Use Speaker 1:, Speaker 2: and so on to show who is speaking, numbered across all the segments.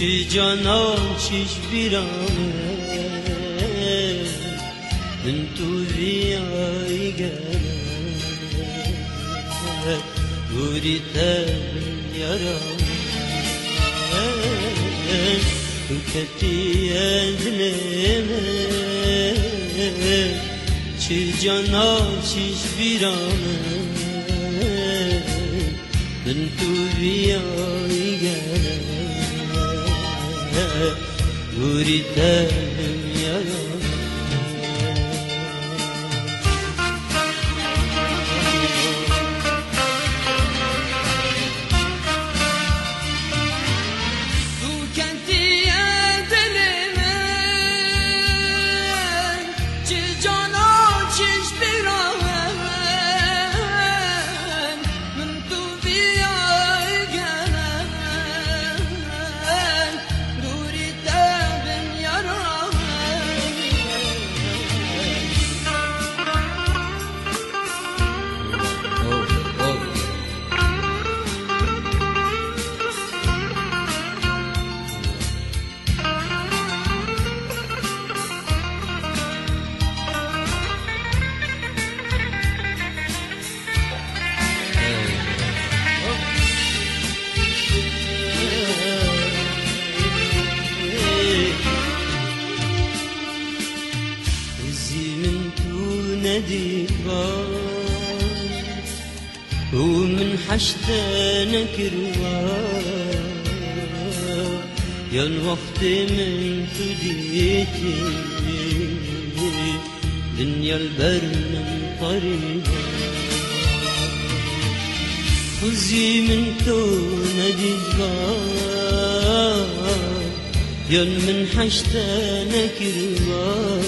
Speaker 1: چی جانا چیش بیرانه من تو بیایی گره گوری تبن یارانه تو کتی ادنمه چی جانا چیش بیرانه من تو بیایی گره گوری تبن یارانه ومن حشتنا كروان يا الوقت من تديتي دنيا البر من طريقا خذي من تونا ديوان يا من حشتنا كروان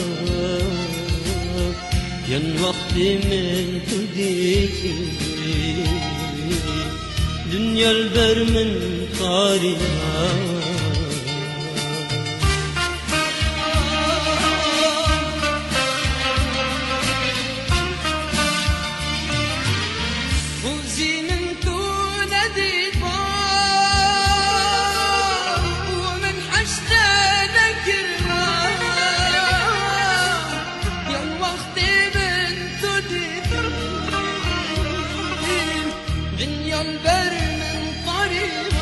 Speaker 1: يا الوقت من تديتي دنيا البر من طارها
Speaker 2: وزي من تونا ديبار ومن حشتنا كرمان يا الوقت بنت ديبار دنيا البر من طريقها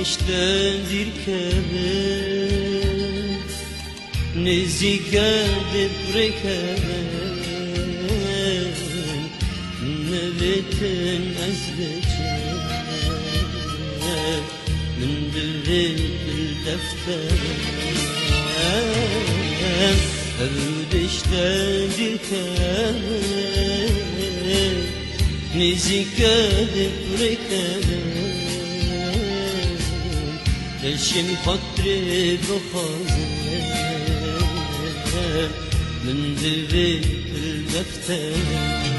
Speaker 1: اشتاdir kebir nezika depreken nebetin azleçen من دبيت الدفتر أبرد اشتاdir kebir nezika depreken الشم خطري بخازن من ذبيت الدفتر